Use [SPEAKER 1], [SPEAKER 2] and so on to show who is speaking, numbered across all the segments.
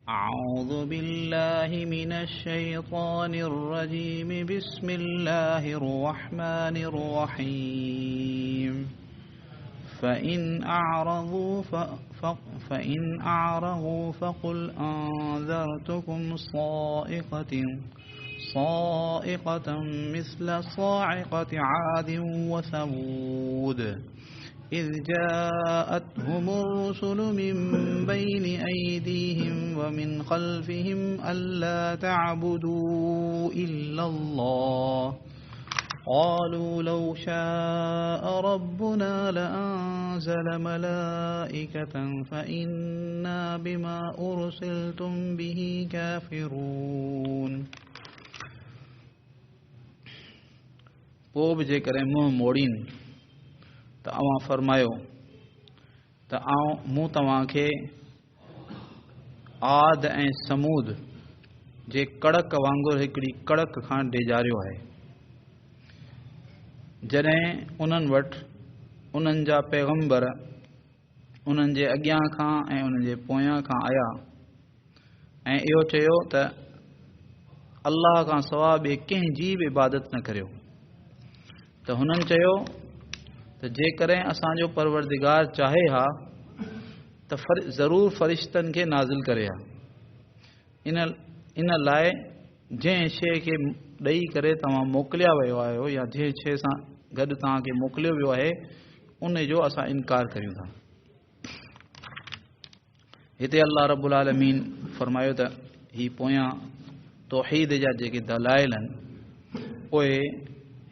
[SPEAKER 1] أعوذ بالله من الشيطان الرجيم بسم الله الرحمن الرحيم فإن أعرضوا فقل أنذرتكم صائقة مثل صاعقة عاد وثمود إذ جاءتهم الرسل من بين أيديهم ومن خلفهم ألا تعبدوا إلا الله قالوا لو شاء ربنا لأنزل ملائكة فإنا بما أرسلتم به كافرون पोइ बि जेकॾहिं मुंहुं मोड़ीनि त अव्हां फरमायो त मूं तव्हांखे आद ऐं समूद जे कड़क वांगुरु हिकिड़ी कड़क खां डिॼारियो आहे जॾहिं उन्हनि वटि उन्हनि जा पैगंबर उन्हनि जे अॻियां खां ऐं उन्हनि जे पोयां खां आया ऐं इहो चयो त अल्लाह खां सवाइ ॿिए कंहिंजी बि इबादत न करियो त हुननि चयो त जेकॾहिं असांजो परवरदिगार चाहे हा त ज़रूरु फ़रिश्तनि खे नाज़िल करे हा इन लाइ जंहिं शइ खे ॾेई करे तव्हां मोकिलिया वियो आहियो या जंहिं शइ सां गॾु तव्हांखे मोकिलियो वियो आहे उन जो असां इनकार करियूं था हिते अल्लाह रब्बुल आलमीन फरमायो त ही पोयां तौहीद जा जेके दलाइल आहिनि पोइ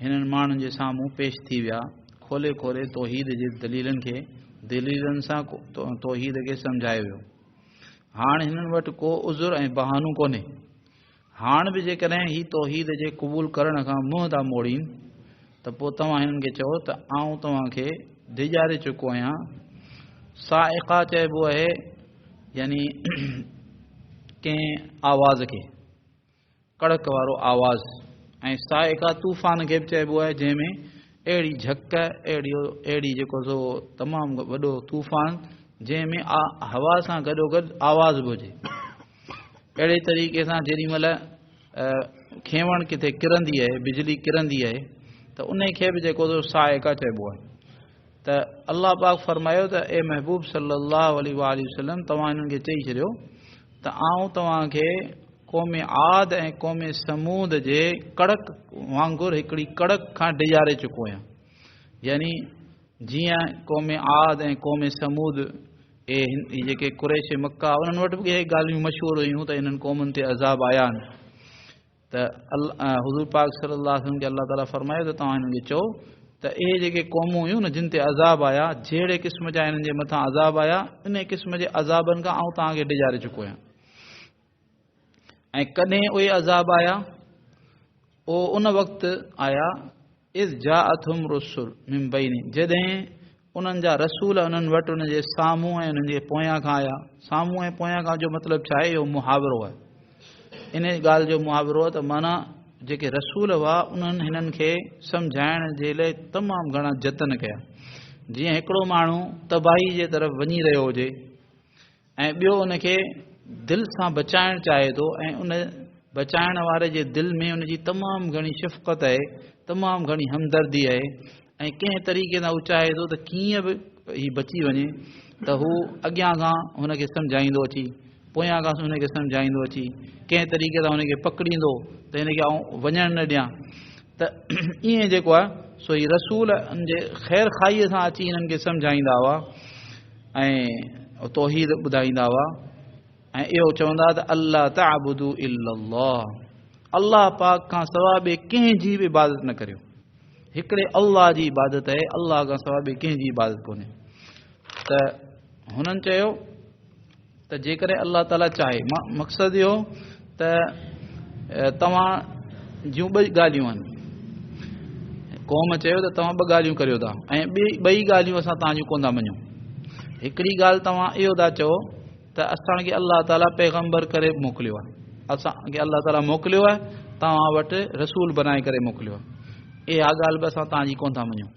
[SPEAKER 1] हिननि माण्हुनि जे साम्हूं पेश थी विया खोले खोले तौहीद जे दलीलनि सां तौहीद खे सम्झायो वियो हाणे हिननि वटि को उज़ुर ऐं बहानो कोन्हे हाणे बि जेकॾहिं ही तौहीद जे क़बूल करण खां मुंहुं था मोड़ीनि त पोइ तव्हां हिननि खे चओ त आउं तव्हांखे डिॼारे चुको आहियां साइक़ा चइबो आहे यानी कंहिं आवाज़ खे कड़क वारो आवाज़ ऐं साइक़ा तूफ़ान खे बि चइबो आहे जंहिंमें अहिड़ी झक अहिड़ी जेको सो तमामु वॾो तूफ़ान जंहिंमें हवा सां गॾोगॾु आवाज़ बि हुजे अहिड़े तरीक़े सां जेॾी महिल खेवण किथे किरंदी आहे बिजली किरंदी आहे त उन खे बि जेको सो साइक़ा चइबो आहे त अल्लाह पाक फरमायो त ए महबूब सल्लल्लाहु अलैहि वसल्लम तव्हां हिननि खे चई छॾियो त आउं तव्हांखे क़ौम आद ऐं क़ौम समूद जे कड़क वांगुरु हिकिड़ी कड़क खां डिॼारे चुको आहियां यानी जीअं क़ौम आद ऐं क़ौम समूद जेके कुरैश मक्का उन्हनि वटि बि इहे ॻाल्हियूं मशहूरु हुयूं त इन्हनि क़ौमुनि ते अज़ाब आया आहिनि त हुज़ूर पाक सल्लल्लाहु अलैहि वसल्लम खे अल्लाह ताला फरमायो त तव्हां हिननि खे चओ त इहे जेके क़ौमूं हुयूं न जिन ते अज़ाब आया जहिड़े क़िस्म जा हिननि जे मथां अज़ाब आया इन क़िस्म जे अज़ाबनि खां आउं तव्हांखे डिॼारे चुको आहियां ऐं कॾहिं उहे अज़ाब आया उन वक़्तु आया इज़ जाअतहुम रुसुल मिन बैनि जॾहिं उन्हनि जा रसूल उन्हनि वटि उन जे साम्हूं ऐं उन्हनि जे पोयां खां आया साम्हूं ऐं पोयां खां जो मतिलबु छा आहे इहो मुहावरो आहे इन ॻाल्हि जो मुहावरो आहे त माना जेके रसूल हुआ उन्हनि हिननि खे सम्झाइण जे लाइ तमामु घणा जतन कया जीअं हिकिड़ो माण्हू तबाही जे तरफ़ वञी रहियो हुजे ऐं ॿियो उनखे दिलि सां बचाइणु चाहे थो ऐं उन बचाइण वारे जे दिलि में उनजी तमामु घणी शफ़क़त आहे तमामु घणी हमदर्दी आहे ऐं कंहिं तरीक़े सां हू चाहे थो त कीअं बि हीउ बची वञे त हू अॻियां खां हुनखे सम्झाईंदो अची पोयां खां हुनखे सम्झाईंदो अची कंहिं तरीक़े सां हुनखे पकड़ींदो त हिनखे आउं वञणु न ॾियां त ईअं जेको आहे सो हीउ रसूल जे ख़ैर खाईअ सां अची हिननि खे सम्झाईंदा हुआ ऐं तौहीद ॿुधाईंदा हुआ ऐं इहो चवंदा त अल्लाह तअबुदू इल्लल्लाह अल्लाह पाक खां सवाइ ॿिए कंहिंजी बि इबादत न करियो हिकिड़े अल्लाह जी इबादत आहे अल्लाह खां सवाइ ॿिए कंहिंजी इबादत कोन्हे त हुननि चयो त जेकॾहिं अल्लाह ताला चाहे मक़सदु इहो त तव्हां जूं ॿई ॻाल्हियूं आहिनि क़ौम चयो त तव्हां ॿ ॻाल्हियूं करियो था ऐं ॿई ॻाल्हियूं असां तव्हांजूं कोन था मञूं हिकिड़ी ॻाल्हि तव्हां इहो था चओ त असांखे अल्लाह ताला पैगंबर करे मोकिलियो आहे असांखे अल्लाह ताला मोकिलियो आहे तव्हां वटि रसूल बनाए करे मोकिलियो आहे इहा ॻाल्हि बि असां तव्हांजी कोन था मञूं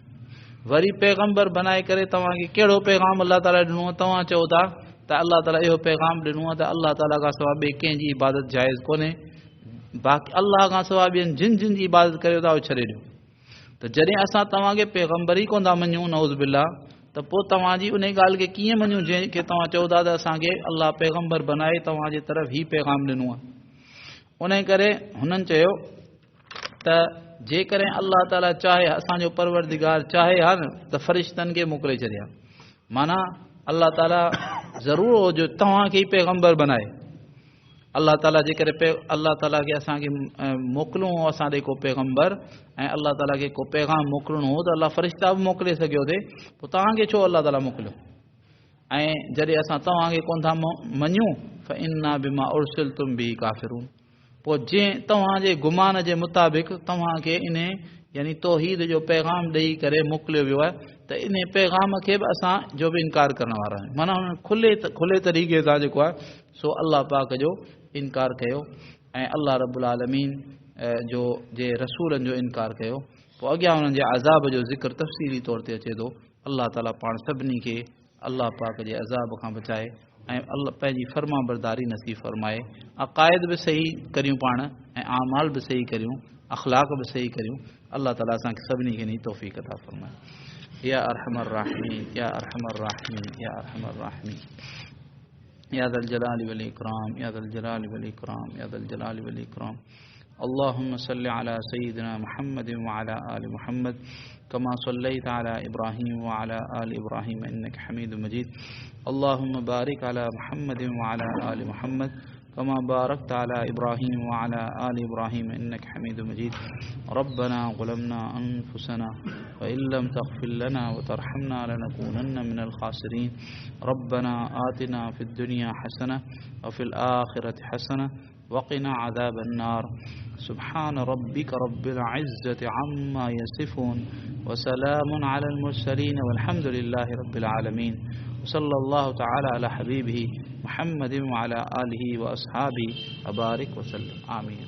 [SPEAKER 1] वरी पैगंबर बनाए करे तव्हांखे कहिड़ो पैगाम अल्लाह ताला ॾिनो तव्हां चओ था त अल्लाह ताला इहो पैगाम ॾिनो आहे त अल्लाह ताला खां सवाइ ॿिए कंहिंजी इबादत जाइज़ कोन्हे, बाक़ी अल्लाह खां सवाइ ॿियनि जिन जी इबादत करियो था उहो छॾे ॾियो। त जॾहिं असां तव्हांखे पैगम्बर ई कोन था मञूं नऊज़ बिल्ला, त पोइ तव्हांजी उन ॻाल्हि खे कीअं मञूं जंहिंखे तव्हां चओ था त असांखे अल्लाह पैगम्बर बनाए तव्हांजे तरफ़ ई पैगाम ॾिनो आहे। उन करे हुननि चयो त जेकॾहिं अल्लाह ताला चाहे, असांजो परवरदिगार चाहे हा न त फ़रिश्तनि खे मोकिले छॾिया, माना अल्लाह ताला ज़रूरु हो जो तव्हांखे ई पैगम्बर बनाए। अल्लाह ताला जेकॾहिं अल्लाह ताला खे असांखे मोकिलिणो हो असां ॾे को पैगम्बर ऐं अल्लाह ताला खे को पैगाम मोकिलिणो हो त अल्लाह फ़रिश्ता बि मोकिले सघियो थे, पोइ तव्हांखे छो अल्लाह ताला मोकिलियो? ऐं जॾहिं असां तव्हांखे कोन था मञूं फ़इन्ना बिमा उर्सिलतुम बिही काफ़िरून, पोइ जंहिं तव्हांजे गुमान जे मुताबिक़ तव्हांखे इन यानी तौहीद जो पैगाम ॾेई करे मोकिलियो वियो आहे, त इन पैगाम खे बि असां जो बि इनकार करण वारा आहियूं। माना हुननि खुले तरीक़े सां जेको आहे सो अल्लाह पाक जो इनकार कयो ऐं अल्लाह रब्बुल आलमीन जो जे रसूलनि जो इनकार कयो। पोइ अॻियां हुननि जे अज़ाब जो ज़िक्र तफ़सीली तौर ते अचे थो। अल्लाह ताला पाण सभिनी खे अल्लाह पाक जे अज़ाब खां बचाए ऐं अल्लाह पंहिंजी फर्मा बरदारी नसीब फरमाए। अक़ाइद बि सही करियूं पाण ऐं आमाल बि सही करियूं, अख़लाक बि सही करियूं। अल्लाह ताला असांखे सभिनी खे नी तौफ़ीक़ अता फरमाए। या अरहमर राहिमीन, या अरहमर राहिमीन, या अरहमर राहिमीन, या ज़ल जलाली वल इकराम, या ज़ल जलाली वल इकराम, या ज़ल जलाली वल इकराम। अल्लाहुम्मा सल्लि अला सय्यिदिना मुहम्मद व अला आलि मुहम्मद कमा सल्लैत अला इब्राहीम व अला आलि इब्राहीम इन्नका हमीदुम मजीद। अल्लाहुम्मा बारिक अला मुहम्मद व अला आलि मुहम्मद कमा बारकत अला इब्राहीम व अला आलि इब्राहीम इन्नका हमीदुम मजीद। रब्बना ज़लमना अनफुसना व इन लम तग़फिर लना व तरहमना लनकूनन्न मिनल ख़ासिरीन। रब्बना आतिना फ़िद दुनिया हसना व फ़िल आखिरति हसना वक़िना अज़ाबन नार। सुब्हान रब्बिक रब्बिल इज़्ज़ति अम्मा यसिफून व सलामुन अलल मुरसलीन वल्हम्दुलिल्लाहि रब्बिल आलमीन। सल्लल्लाहु तआला अला हबीबिही मुहम्मदिन व अला आलिहि व अस्हाबिही व बारिक व सल्लम। आमीन।